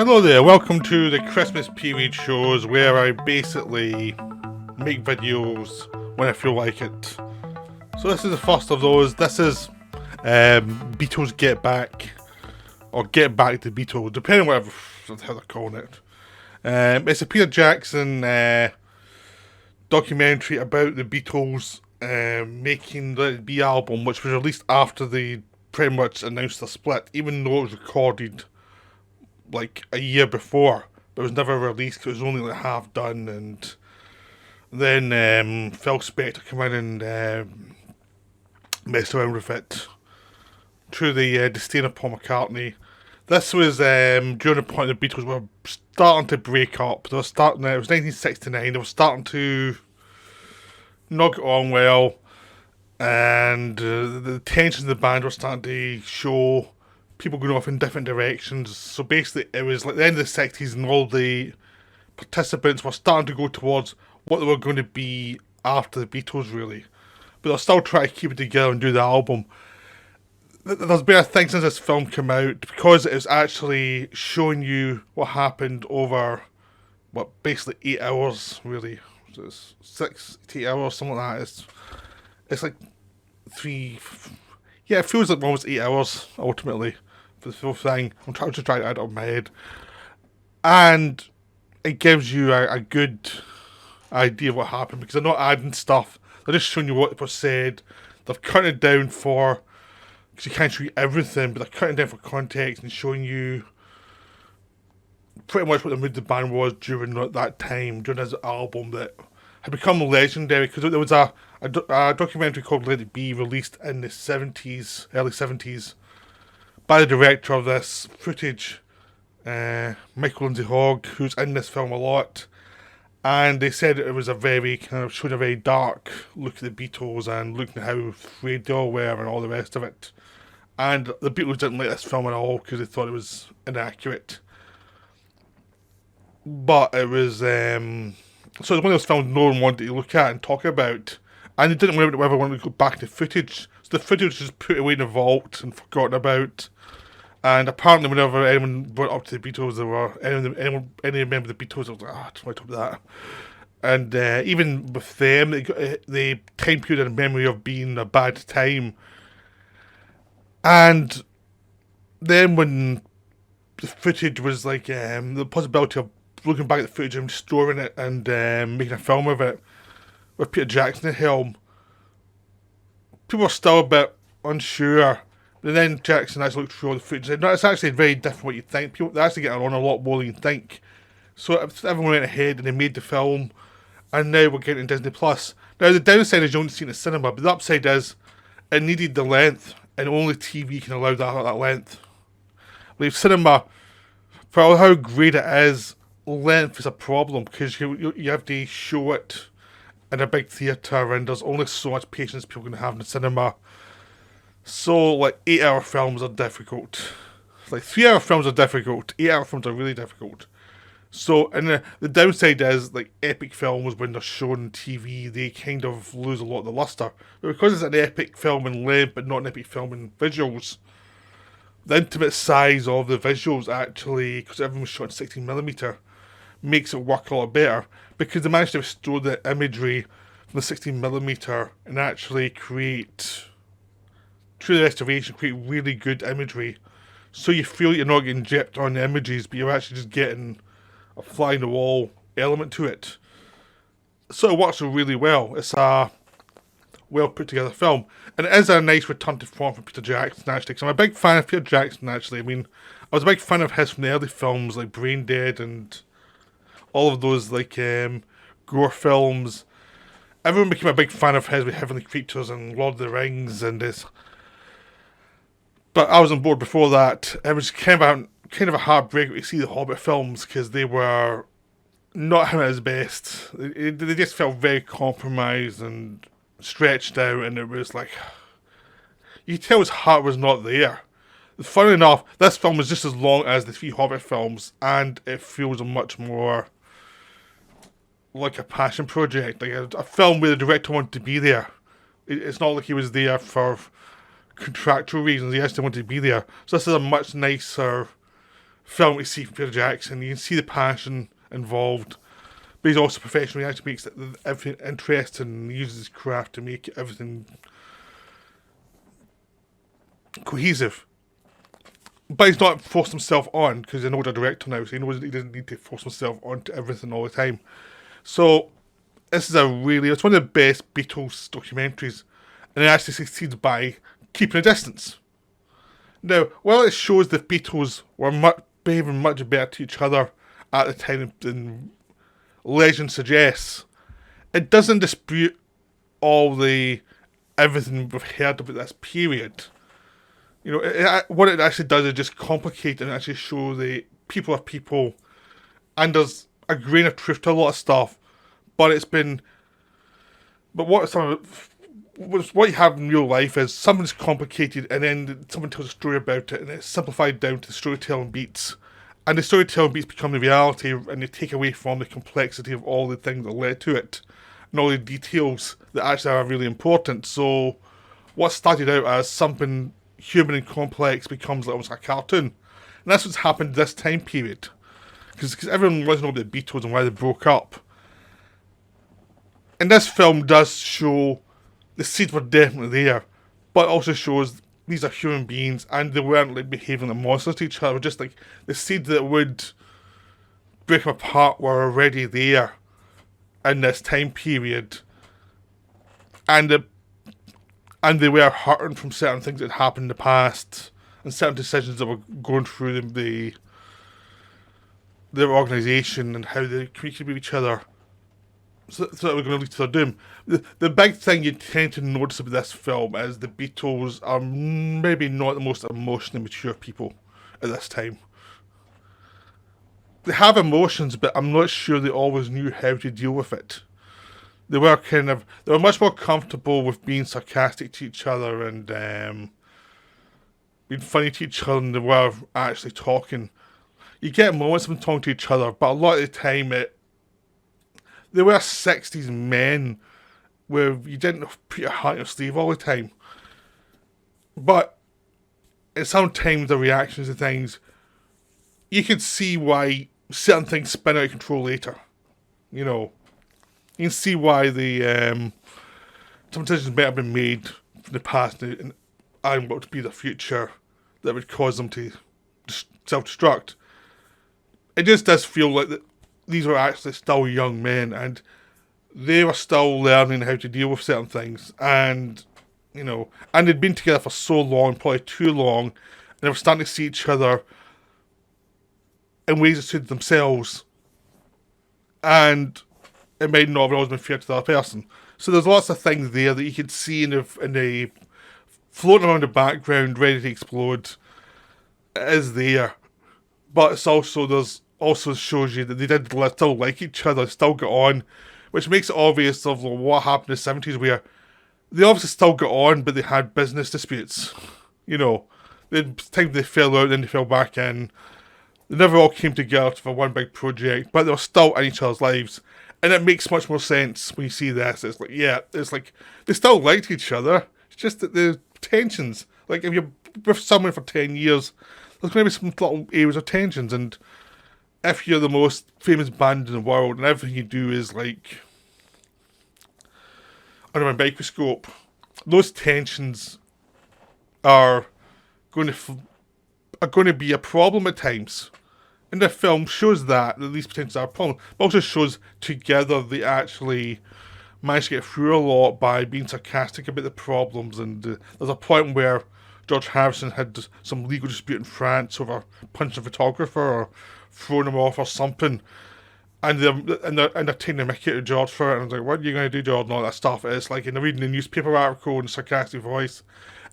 Hello there, welcome to the Christmas period shows where I basically make videos when I feel like it. So this is the first of those. This is Beatles Get Back, or Get Back the Beatles, depending on how they're calling it. It's a Peter Jackson documentary about the Beatles making the Let It Be album, which was released after they pretty much announced the split, even though it was recorded like a year before, but it was never released because it was only like half done. And then Phil Spector came in and messed around with it through the disdain of Paul McCartney. This was during the point the Beatles were starting to break up. They were starting. It was 1969. They were starting to not get on well, and the tensions of the band were starting to show. People going off in different directions. So basically, it was like the end of the 60s, and all the participants were starting to go towards what they were going to be after the Beatles, really. But they're still trying to keep it together and do the album. There's been a thing since this film came out, because it was actually showing you what happened over, basically 8 hours, really. So it's 6 to 8 hours, something like that. It's like 3... Yeah, it feels like almost 8 hours, ultimately, for the full thing. I'm trying to add it up in my head. And it gives you a good idea of what happened, because they're not adding stuff. They're just showing you what was said. They've cut it down for... Because you can't show you everything, but they're cutting down for context and showing you pretty much what the mood of the band was during that time, during this album that had become legendary. Because there was a documentary called Let It Be, released in the 70s, early 70s, by the director of this footage, Michael Lindsay Hogg, who's in this film a lot. And they said it was a very showed a very dark look at the Beatles and looking at how afraid they all were and all the rest of it. And the Beatles didn't like this film at all because they thought it was inaccurate. But it was so it's one of those films no one wanted to look at and talk about, and they didn't ever want to go back to footage. So the footage was just put away in a vault and forgotten about. And apparently, whenever anyone brought up to the Beatles, there were any member of the Beatles was like, I don't want to talk about that. And even with them, the time period and memory of being a bad time. And then when the footage was like the possibility of looking back at the footage and storing it and making a film of it with Peter Jackson at the helm, people were still a bit unsure. And then Jackson actually looked through all the footage and said, no, it's actually very different what you think. People, they're actually getting on a lot more than you think. So everyone went ahead and they made the film, and now we're getting Disney Plus. Now the downside is you don't see it in the cinema, but the upside is it needed the length, and only TV can allow that length. Like cinema, for all how great it is, length is a problem, because you have to show it in a big theatre, and there's only so much patience people can have in the cinema. So, like, 8-hour films are difficult. Like, 3-hour films are difficult. 8-hour films are really difficult. So, and the downside is, like, epic films, when they're shown on TV, they kind of lose a lot of the luster. But because it's an epic film in length, but not an epic film in visuals, the intimate size of the visuals, actually, because everything was shot in 16mm, makes it work a lot better. Because they managed to restore the imagery from the 16mm and actually create... through the restoration, create really good imagery, so you feel you're not getting gypped on the images, but you're actually just getting a fly-in-the-wall element to it. So it works really well. It's a well-put-together film, and it is a nice return to form from Peter Jackson, actually, because I'm a big fan of Peter Jackson, actually. I mean, I was a big fan of his from the early films, like Brain Dead, and all of those, like, gore films. Everyone became a big fan of his with Heavenly Creatures and Lord of the Rings, and this... But I was on board before that. It was kind of a heartbreak to see the Hobbit films, because they were not him at his best. They just felt very compromised and stretched out, and it was like... You could tell his heart was not there. Funny enough, this film is just as long as the 3 Hobbit films, and it feels much more like a passion project. Like a film where the director wanted to be there. It's not like he was there for... contractual reasons, he actually wanted to be there. So this is a much nicer film we see from Peter Jackson. You can see the passion involved, but he's also professional. He actually makes everything interesting and uses his craft to make everything cohesive. But he's not forced himself on, because he's an older director now, so he knows that he doesn't need to force himself onto everything all the time. So this is it's one of the best Beatles documentaries, and it actually succeeds by keeping a distance. Now, while it shows the Beatles were behaving much better to each other at the time than legend suggests, it doesn't dispute everything we've heard about this period. You know, what it actually does is just complicate and actually show the people are people, and there's a grain of truth to a lot of stuff, but what you have in real life is something's complicated, and then someone tells a story about it, and it's simplified down to the storytelling beats, and the storytelling beats become the reality, and they take away from the complexity of all the things that led to it, and all the details that actually are really important. So what started out as something human and complex becomes almost like a cartoon. And that's what's happened this time period. Because everyone wants to know about the Beatles and why they broke up. And this film does show the seeds were definitely there, but it also shows these are human beings and they weren't like behaving like monsters to each other. Just like the seeds that would break them apart were already there in this time period. And they were hurting from certain things that had happened in the past and certain decisions that were going through their organisation and how they communicated with each other. So that we're going to lead to their doom. The big thing you tend to notice about this film is the Beatles are maybe not the most emotionally mature people at this time. They have emotions, but I'm not sure they always knew how to deal with it. They were much more comfortable with being sarcastic to each other and being funny to each other than they were actually talking. You get moments of them talking to each other, but a lot of the time they were 60s men where you didn't put your heart in your sleeve all the time. But sometimes the reactions to things, you can see why certain things spin out of control later. You know. You can see why some decisions might have been made from the past and what to be the future that would cause them to self-destruct. It just does feel like that these were actually still young men and they were still learning how to deal with certain things, and you know, and they'd been together for so long, probably too long, and they were starting to see each other in ways that suited themselves, and it might not have always been fair to the other person. So there's lots of things there that you can see in the floating around the background, ready to explode. It is there, but it's also shows you that they did still like each other, still got on, which makes it obvious of what happened in the 70s, where they obviously still got on, but they had business disputes. You know, the time they fell out, then they fell back in. They never all came together for one big project, but they were still in each other's lives. And it makes much more sense when you see this. It's like, yeah, it's like they still liked each other. It's just that the tensions, like if you're with someone for 10 years, there's going to be some little areas of tensions. And if you're the most famous band in the world and everything you do is like under a microscope, those tensions are going to be a problem at times. And the film shows that these potentials are a problem, but also shows together they actually managed to get through a lot by being sarcastic about the problems. And there's a point where George Harrison had some legal dispute in France over punching a photographer or throwing him off or something. And they're taking a mickey to George for it. And I was like, what are you going to do, George? And all that stuff. It's like, and they're reading a newspaper article in a sarcastic voice.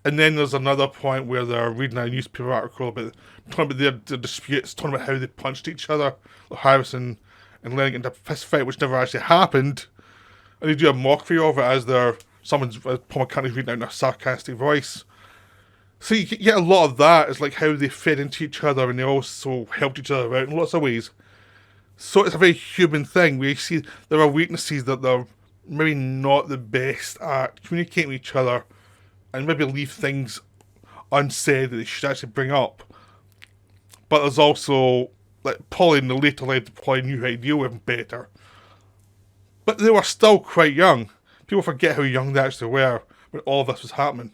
And then there's another point where they're reading a newspaper article talking about their disputes, talking about how they punched each other, Harrison and Lennon into a fist fight, which never actually happened. And they do a mockery of it as Paul McCartney's reading out in a sarcastic voice. So you get a lot of that. It's like how they fed into each other and they also helped each other out in lots of ways. So it's a very human thing where you see there are weaknesses that they're maybe not the best at communicating with each other, and maybe leave things unsaid that they should actually bring up. but there's also, like, Paul in the later life probably knew how to deal with him better. But they were still quite young. People forget how young they actually were when all this was happening.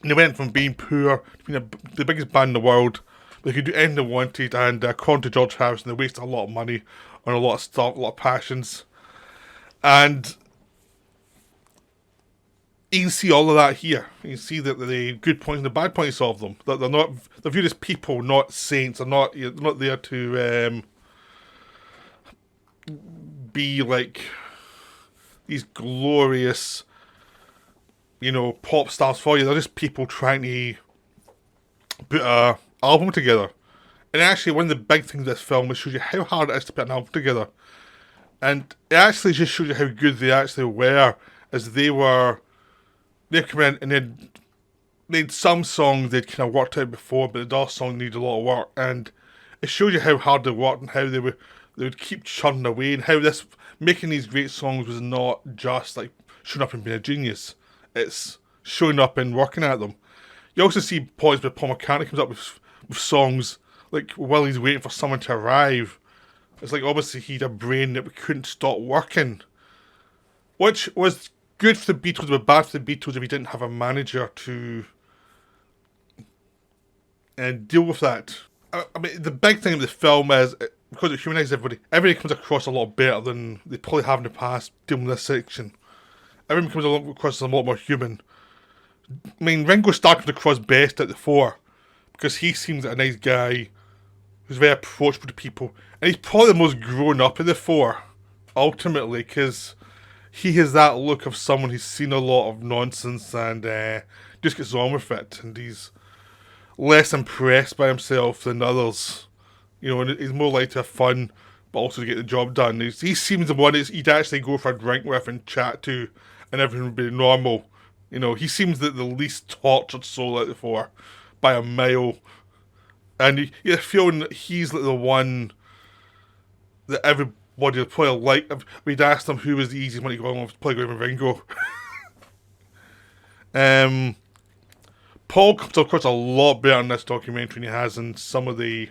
And they went from being poor to being the biggest band in the world. They could do anything they wanted, and according to George Harrison, they wasted a lot of money on a lot of stuff, a lot of passions. And you can see all of that here. You can see that the good points and the bad points of them. That they're viewed as people, not saints. They're not there to be like these glorious, pop stars for you. They're just people trying to put a album together. And actually, one of the big things of this film is shows you how hard it is to put an album together. And it actually just shows you how good they actually were, as they'd come in and they'd some songs they'd kind of worked out before, but the other song needed a lot of work. And it shows you how hard they worked and how they would keep churning away, and how making these great songs was not just like showing up and being a genius. It's showing up and working at them. You also see points where Paul McCartney comes up with songs like while he's waiting for someone to arrive. It's like obviously he had a brain that couldn't stop working, which was good for the Beatles, but bad for the Beatles if he didn't have a manager to deal with that. I mean, the big thing of the film is, because it humanises everybody, everybody comes across a lot better than they probably have in the past dealing with this section. Everyone comes across as a lot more human. I mean, Ringo Starr comes across best at the four, because he seems like a nice guy who's very approachable to people. And he's probably the most grown up of the four, ultimately, because he has that look of someone who's seen a lot of nonsense and just gets on with it. And he's less impressed by himself than others. And he's more likely to have fun, but also to get the job done. He seems the one you'd actually go for a drink with and chat to, and everything would be normal. He seems the least tortured soul out of the four, by a mile. And you're feeling that he's like the one that everybody would probably like. If we'd asked him who was the easiest one to go on with, probably go with Ringo. Paul comes across a lot better in this documentary than he has in some of the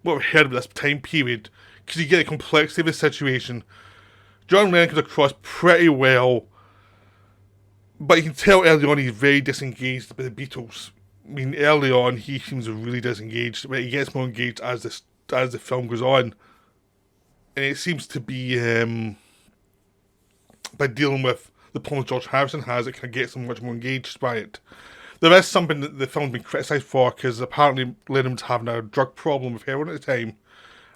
what we've heard about this time period, because you get the complexity of the situation. John Lennon comes across pretty well, but you can tell early on he's very disengaged with the Beatles. I mean, early on he seems really disengaged, but he gets more engaged as the film goes on, and it seems to be by dealing with the problems George Harrison has, it kind of gets him much more engaged by it. There is something that the film's been criticised for, because apparently Lennon was having a drug problem with heroin at the time,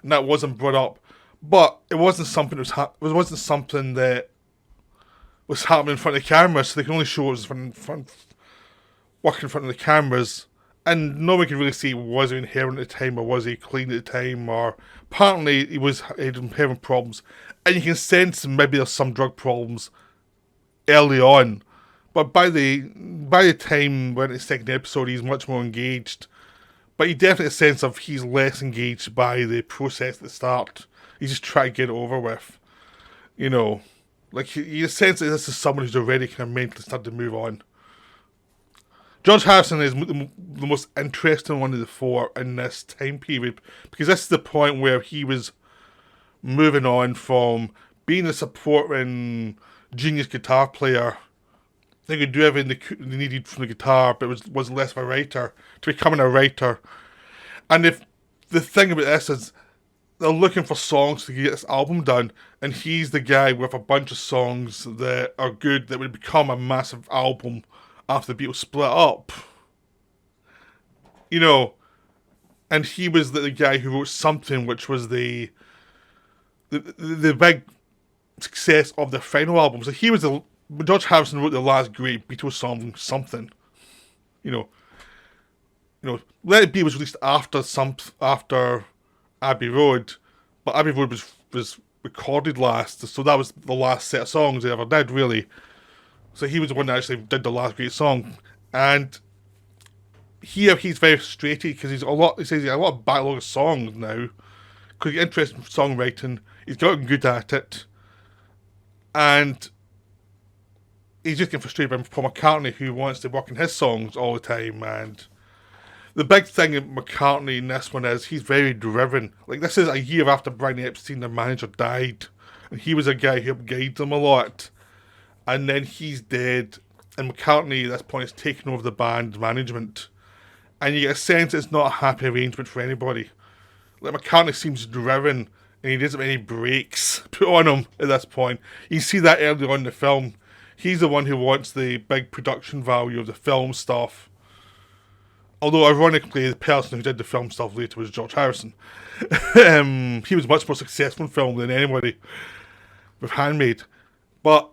and that wasn't brought up. But it wasn't something that was happening in front of the cameras, so they can only show it was working in front of the cameras, and no one can really see was he in heroin at the time or was he clean at the time. Or apparently he had heroin problems, and you can sense maybe there's some drug problems early on. But by the time when it's the second episode, he's much more engaged. But you definitely get a sense of he's less engaged by the process at the start. He's just trying to get it over with. Like you sense that this is someone who's already kind of mentally started to move on. George Harrison is the most interesting one of the four in this time period, because this is the point where he was moving on from being a supporting genius guitar player. They could do everything they needed from the guitar, but was less of a writer, to becoming a writer. And if the thing about this is they're looking for songs to get this album done, and he's the guy with a bunch of songs that are good that would become a massive album after the Beatles split up. And he was the guy who wrote Something, which was the big success of the final album. So he was George Harrison wrote the last great Beatles song, Something. Let It Be was released after Abbey Road, but Abbey Road was recorded last, so that was the last set of songs they ever did, really. So he was the one that actually did the last great song, and here he's very frustrated because he says he has a lot of backlog of songs now, because he's interested in songwriting, he's gotten good at it, and he's just getting frustrated by Paul McCartney, who wants to work on his songs all the time. And The big thing in McCartney in this one is he's very driven. Like, this is a year after Brian Epstein, their manager, died. And he was a guy who helped guide them a lot. And then he's dead. And McCartney, at this point, is taking over the band's management. And you get a sense it's not a happy arrangement for anybody. Like, McCartney seems driven, and he doesn't have any brakes put on him at this point. You see that early on in the film. He's the one who wants the big production value of the film stuff. Although, ironically, the person who did the film stuff later was George Harrison. He was much more successful in film than anybody with Handmade. But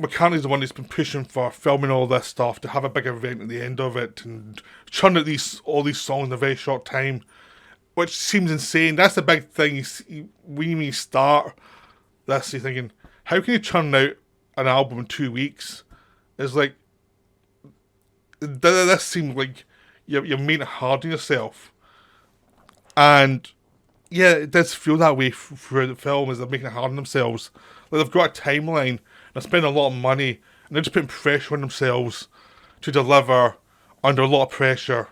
McCartney's the one who's been pushing for filming all this stuff to have a big event at the end of it and churn out all these songs in a very short time, which seems insane. That's the big thing. When you start this, you're thinking, how can you churn out an album in 2 weeks? It's like, this seems like you're making it hard on yourself. And yeah, it does feel that way throughout the film, as they're making it hard on themselves. Like, they've got a timeline, they're spending a lot of money, and they're just putting pressure on themselves to deliver under a lot of pressure.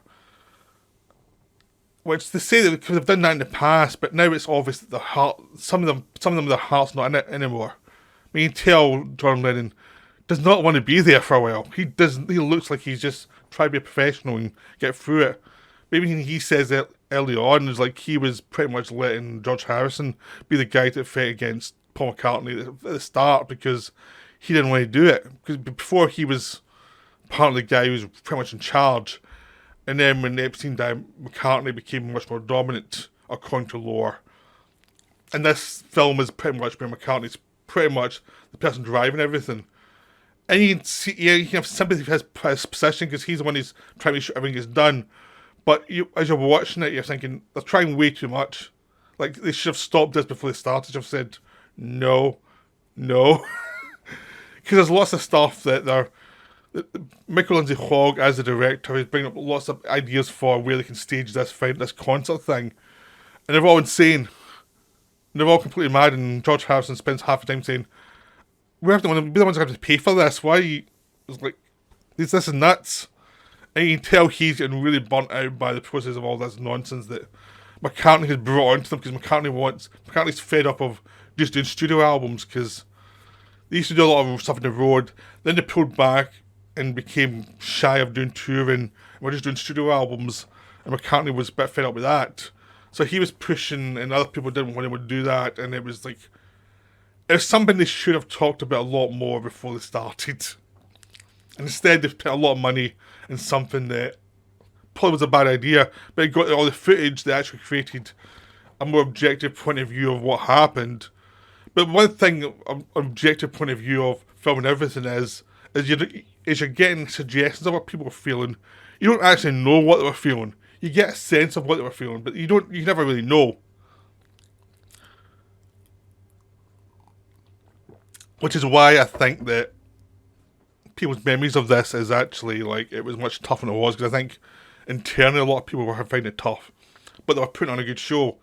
Which they say that because they've done that in the past, but now it's obvious that some of them, their heart's not in it anymore. I mean, you can tell John Lennon does not want to be there for a while. He looks like he's just trying to be a professional and get through it. Maybe he says that early on, is like he was pretty much letting George Harrison be the guy to fight against Paul McCartney at the start, because he didn't want to do it. Because before, he was part of the guy who was pretty much in charge. And then when Epstein died, McCartney became much more dominant, according to lore. And this film is pretty much where McCartney's pretty much the person driving everything. And you can see, yeah, you can have sympathy for his position, because he's the one who's trying to make sure everything gets done. But as you're watching it, you're thinking, they're trying way too much. Like, they should have stopped this before they started. They should have said, no. Because there's lots of stuff that Michael Lindsay Hogg, as the director, is bringing up lots of ideas for where they can stage this concert thing. And they're all insane. And they're all completely mad, and George Harrison spends half the time saying, we're the ones who have to pay for this. Why? It's like, this is nuts. And you can tell he's getting really burnt out by the process of all this nonsense that McCartney has brought onto them, because McCartney's fed up of just doing studio albums, because they used to do a lot of stuff on the road, then they pulled back and became shy of doing touring, and were just doing studio albums, and McCartney was a bit fed up with that. So he was pushing, and other people didn't want him to do that, and it was like, it's something they should have talked about a lot more before they started. And instead, they've put a lot of money in something that probably was a bad idea, but it got all the footage that actually created a more objective point of view of what happened. But one thing, objective point of view of filming everything is you're getting suggestions of what people are feeling. You don't actually know what they were feeling. You get a sense of what they were feeling, but you never really know. Which is why I think that people's memories of this is actually, like, it was much tougher than it was, because I think internally a lot of people were finding it tough, but they were putting on a good show.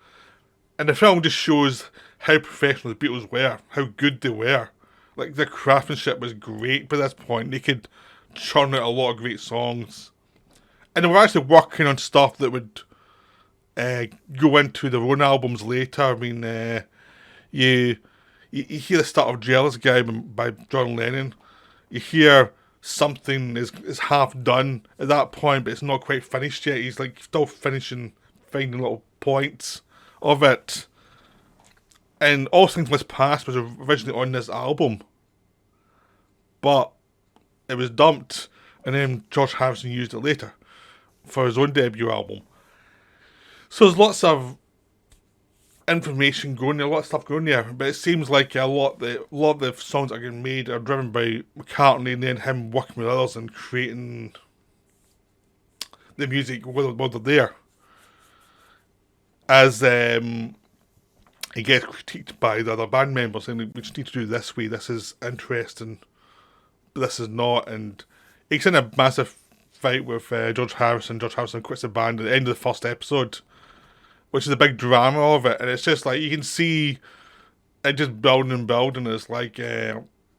And the film just shows how professional the Beatles were, how good they were. Like, their craftsmanship was great by this point. They could churn out a lot of great songs. And they were actually working on stuff that would go into their own albums later. I mean, you hear the start of Jealous Guy by John Lennon. You hear something is half done at that point, but it's not quite finished yet. He's like still finding little points of it. And All Things Must Pass was originally on this album, but it was dumped, and then George Harrison used it later for his own debut album. So there's lots of information going there, a lot of stuff going there, but it seems like a lot of the songs that are getting made are driven by McCartney, and then him working with others and creating the music while they're there. As he gets critiqued by the other band members, saying, we just need to do this way, this is interesting, but this is not, and he's in a massive fight with George Harrison. George Harrison quits the band at the end of the first episode, which is a big drama of it, and it's just like, you can see it just building and building. It's like,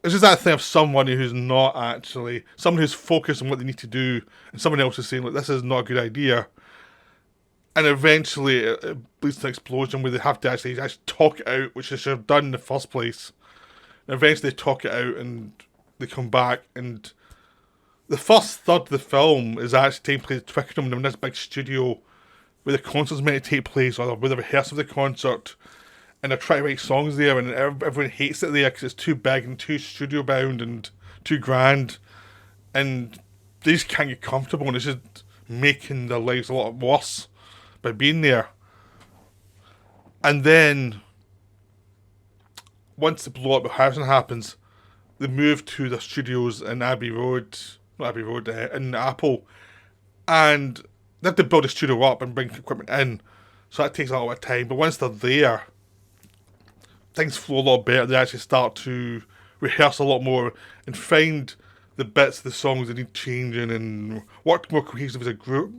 it's just that thing of someone who's not actually, someone who's focused on what they need to do, and someone else is saying, like, this is not a good idea. And eventually it leads to an explosion where they have to actually talk it out, which they should have done in the first place. And eventually they talk it out and they come back, and the first third of the film is actually taking place at Twickenham in this big studio where the concert's meant to take place, or where the rehearsal of the concert, and they're trying to write songs there, and everyone hates it there because it's too big and too studio bound and too grand, and they just can't get comfortable, and it's just making their lives a lot worse by being there. And then once the blow up with Harrison happens, they move to the studios in in Apple, and they have to build a studio up and bring equipment in, so that takes a lot of time. But once they're there, things flow a lot better. They actually start to rehearse a lot more and find the bits of the songs that need changing and work more cohesive as a group.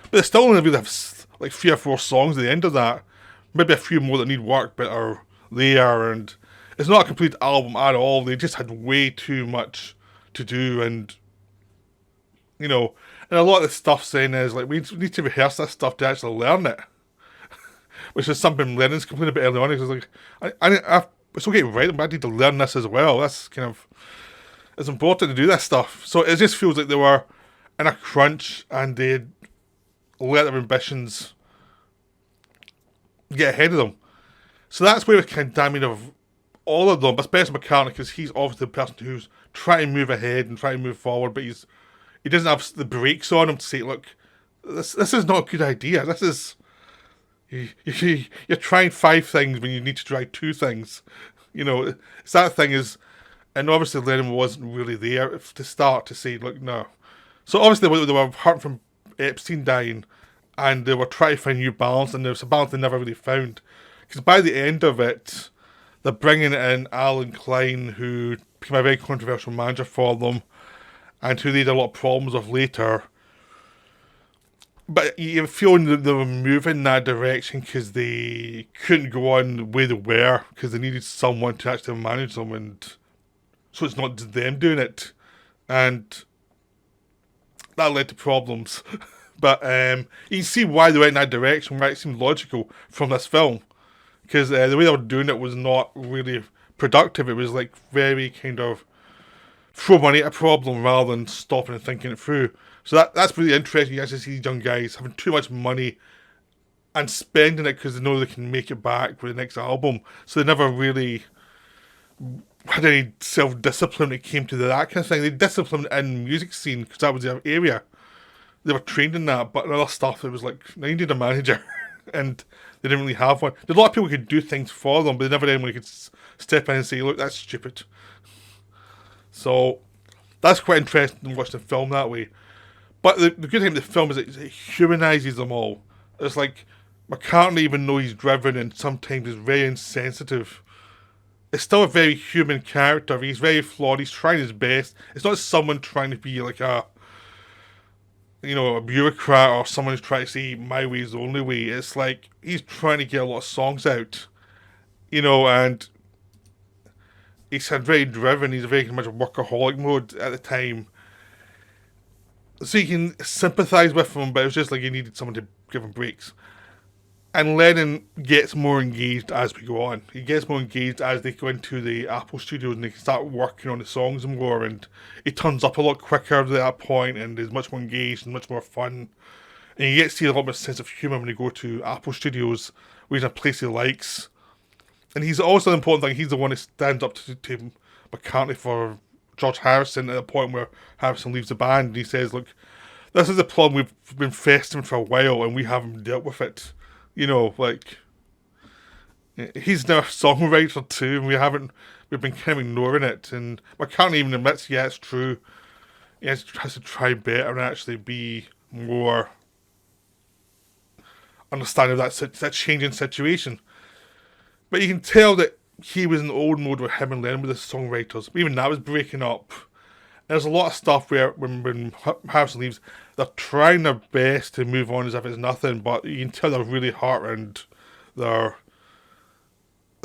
But they still only really have like 3 or 4 songs at the end of that. Maybe a few more that need work but are there, and it's not a complete album at all. They just had way too much to do, and and a lot of the stuff saying is like, we need to rehearse this stuff to actually learn it. Which is something Lennon's complaining about early on. He's like, it's okay, right? But I need to learn this as well. That's it's important to do this stuff. So it just feels like they were in a crunch and they let their ambitions get ahead of them. So that's where it's kind of damning of all of them, but especially McCartney, because he's obviously the person who's trying to move ahead and trying to move forward, but he doesn't have the brakes on him to say, look, this is not a good idea. This is... You're trying 5 things when you need to try 2 things. It's that thing is... And obviously Lennon wasn't really there to start to say, look, no. So obviously they were hurt from Epstein dying, and they were trying to find a new balance, and there was a balance they never really found. Because by the end of it, they're bringing in Alan Klein, who became a very controversial manager for them, and who they had a lot of problems with later. But you feel they were moving in that direction because they couldn't go on the way they were, because they needed someone to actually manage them, and so it's not just them doing it. And that led to problems. But you can see why they went in that direction, why it seemed logical from this film. Because the way they were doing it was not really productive. It was like very kind of throw money at a problem rather than stopping and thinking it through. So that's really interesting. You actually see these young guys having too much money and spending it because they know they can make it back for the next album. So they never really had any self-discipline when it came to that kind of thing. They disciplined in the music scene because that was their area. They were trained in that, but in other stuff, it was like, they needed a manager. And they didn't really have one. There's a lot of people who could do things for them, but they never had anyone who could step in and say, look, that's stupid. So that's quite interesting to watch the film that way. But the good thing with the film is it humanises them all. It's like McCartney, even though he's driven and sometimes is very insensitive, it's still a very human character. He's very flawed. He's trying his best. It's not someone trying to be like a bureaucrat or someone who's trying to say my way is the only way. It's like he's trying to get a lot of songs out, and he's very driven. He's very much a workaholic mode at the time. So you can sympathise with him, but it was just like you needed someone to give him breaks. And Lennon gets more engaged as we go on. He gets more engaged as they go into the Apple studios and they can start working on the songs more, and he turns up a lot quicker at that point and is much more engaged and much more fun. And you get to see a lot more sense of humour when you go to Apple studios, where he's in a place he likes. And he's also an important thing, he's the one who stands up to McCartney for George Harrison at the point where Harrison leaves the band, and he says, look, this is a problem we've been festering for a while and we haven't dealt with it. He's now a songwriter too, and we've been kind of ignoring it. And McCartney even admits, yeah, it's true. He has to try better and actually be more understanding of that changing situation. But you can tell that he was in old mode with him and Lennon with the songwriters. Even that was breaking up. And there's a lot of stuff where when Harrison leaves, they're trying their best to move on as if it's nothing, but you can tell they're really hurt and they're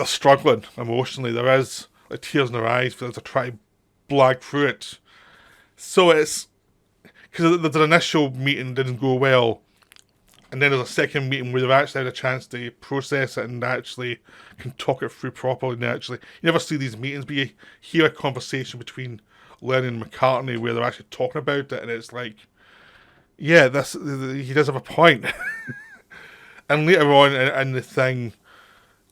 struggling emotionally. There is like tears in their eyes because they're trying to blag through it. So it's because the initial meeting didn't go well, and then there's a second meeting where they've actually had a chance to process it and actually can talk it through properly. And actually, you never see these meetings, but you hear a conversation between Lennon and McCartney where they're actually talking about it, and it's like, yeah, he does have a point. And later on in the thing,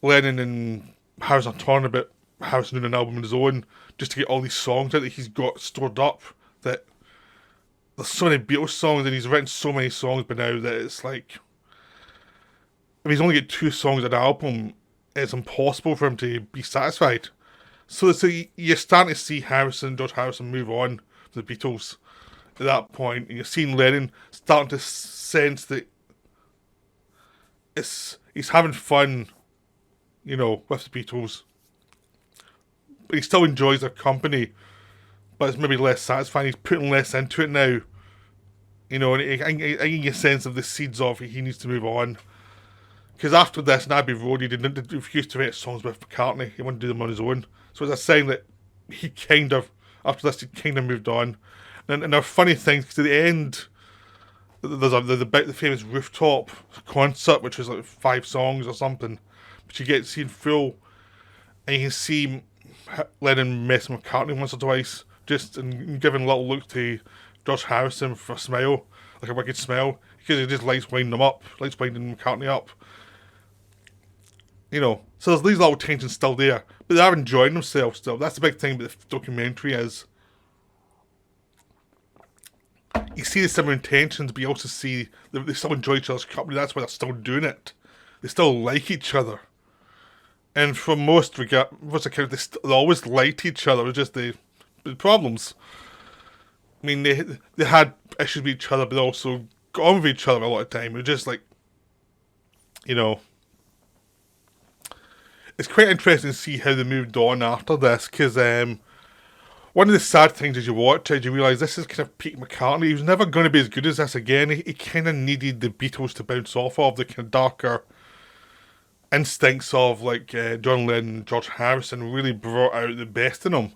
Lennon and Harrison are talking about Harrison doing an album on his own just to get all these songs out that he's got stored up. That there's so many Beatles songs and he's written so many songs by now that it's like, if he's only got 2 songs on the album, it's impossible for him to be satisfied. So you're starting to see George Harrison move on to the Beatles at that point, and you're seeing Lennon starting to sense that he's having fun, with the Beatles. But he still enjoys their company, but it's maybe less satisfying. He's putting less into it now, and I get a sense of the seeds of he needs to move on. Because after this, in Abbey Road, he didn't refuse to write songs with McCartney. He wanted to do them on his own. So it's a sign that after this, he kind of moved on. And there are funny things, because at the end, there's the famous rooftop concert, which was like 5 songs or something. But you get to see in full, and you can see Lennon messing with McCartney once or twice, just and giving a little look to George Harrison for a smile, like a wicked smile, because he just likes winding McCartney up. So there's these little tensions still there, but they are enjoying themselves still. That's the big thing about the documentary is you see the similar intentions, but you also see they still enjoy each other's company. That's why they're still doing it. They still like each other. And for most accounts, they always liked each other. It was just the problems. I mean, they had issues with each other, but they also got on with each other a lot of time. It was just like, it's quite interesting to see how they moved on after this, because one of the sad things as you watch it, you realise this is kind of peak McCartney. He was never going to be as good as this again. He kind of needed the Beatles to bounce off of, the kind of darker instincts of like John Lennon and George Harrison really brought out the best in him.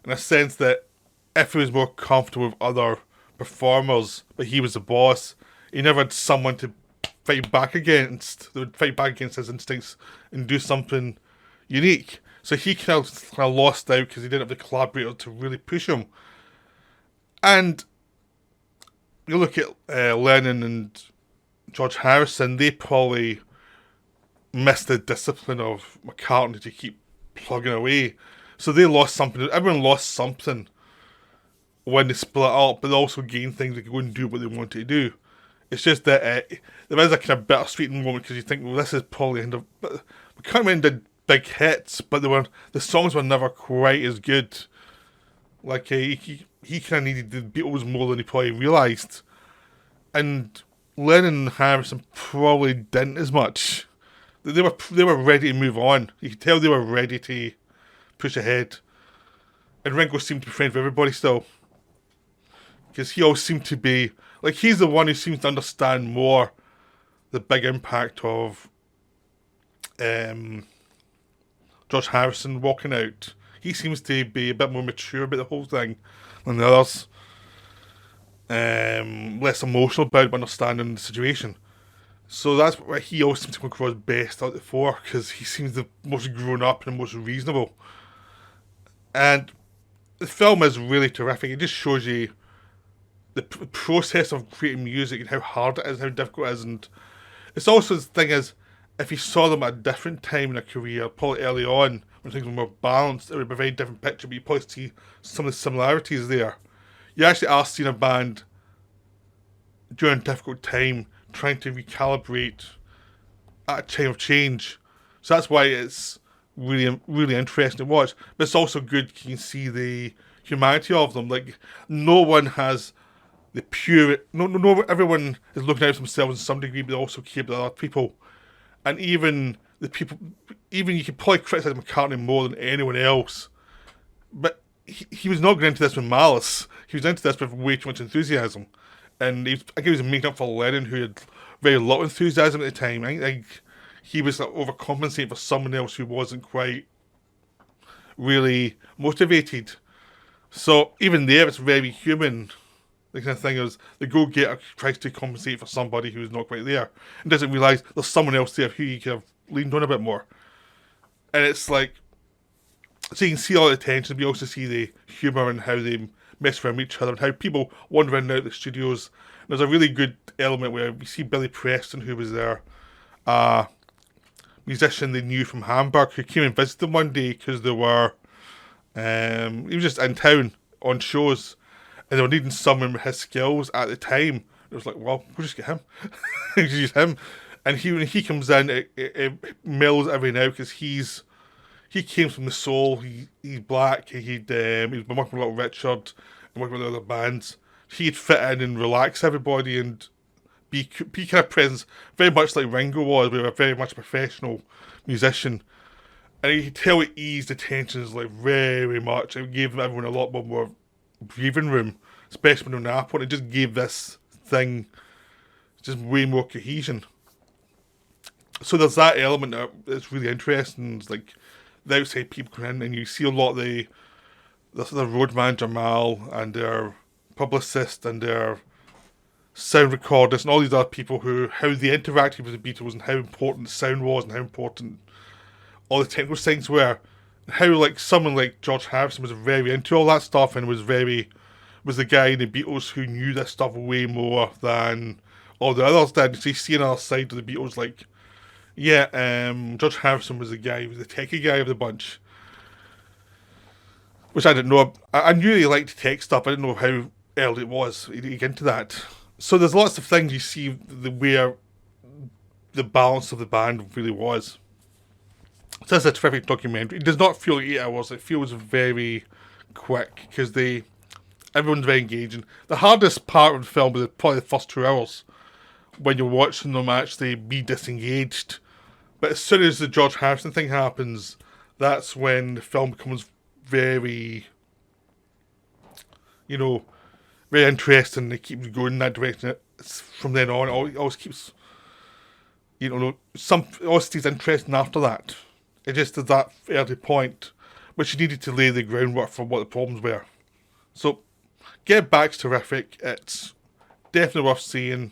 In a sense that if he was more comfortable with other performers, but he was the boss, he never had someone to fight back against. They would fight back against his instincts and do something unique. So he kind of lost out because he didn't have the collaborator to really push him. And you look at Lennon and George Harrison, they probably missed the discipline of McCartney to keep plugging away. So they lost something. Everyone lost something when they split up, but they also gained things they could go and do what they wanted to do. It's just that there is a kind of bittersweet moment because you think, well, this is probably but McCartney did big hits, but the songs were never quite as good. Like he kind of needed the Beatles more than he probably realised, and Lennon and Harrison probably didn't as much. They were ready to move on. You could tell they were ready to push ahead, and Ringo seemed to be friends with everybody still, because he always seemed to be like he's the one who seems to understand more the big impact of George Harrison walking out. He seems to be a bit more mature about the whole thing than the others. Less emotional about it, but understanding the situation. So that's why he always seems to come across best out of the 4, because he seems the most grown up and the most reasonable. And the film is really terrific. It just shows you the process of creating music and how hard it is, how difficult it is. And it's also the thing is, if you saw them at a different time in their career, probably early on, when things were more balanced, it would be a very different picture, but you probably see some of the similarities there. You actually are seeing a band during a difficult time trying to recalibrate at a time of change. So that's why it's really, really interesting to watch. But it's also good, you can see the humanity of them. Like, no one has the pure... No, everyone is looking out for themselves in some degree, but they also care about other people. And even you could probably criticise McCartney more than anyone else. But he was not going into this with malice. He was into this with way too much enthusiasm. And I think he was making up for Lennon, who had very little enthusiasm at the time. I think he was like overcompensating for someone else who wasn't quite really motivated. So even there, it's very human. The kind of thing is the go-getter tries to compensate for somebody who's not quite there and doesn't realise there's someone else there who you could have leaned on a bit more. And it's like, so you can see all the tension, but you also see the humour and how they mess around with each other and how people wander in and out of the studios. And there's a really good element where we see Billy Preston, who was there, a musician they knew from Hamburg, who came and visited them one day because they were, he was just in town on shows and they were needing someone with his skills at the time. It was like, well, we'll just get him. Just use him. And when he comes in, it mellows everything out because he came from the soul. He's black. He's been working with Little Richard and working with other bands. He'd fit in and relax everybody and be kind of presence, very much like Ringo was. We were very much a professional musician, and you could tell it eased the tensions like very much. It gave everyone a lot more breathing room, especially when they were napping. It just gave this thing just way more cohesion. So there's that element that's really interesting. It's like the outside people come in and you see a lot of the road manager Mal and their publicist and their sound recorders and all these other people how they interacted with the Beatles and how important the sound was and how important all the technical things were. And how like someone like George Harrison was very into all that stuff and was the guy in the Beatles who knew this stuff way more than all the others did. So you see another side of the Beatles like, George Harrison was the techie guy of the bunch. Which I didn't know. I knew he liked tech stuff. I didn't know how early it was. He'd get into that. So there's lots of things you see where the balance of the band really was. So it's a terrific documentary. It does not feel like 8 hours. It feels very quick because everyone's very engaging. The hardest part of the film is probably the first 2 hours when you're watching them actually be disengaged. But as soon as the George Harrison thing happens, that's when the film becomes very, very interesting. It keeps going in that direction. From then on, it always keeps, it always stays interesting after that. It just is that early point, which you needed to lay the groundwork for what the problems were. So, Get Back's terrific. It's definitely worth seeing.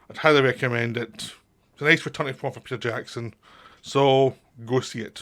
I'd highly recommend it. It's a nice returning form for Peter Jackson. So, go see it.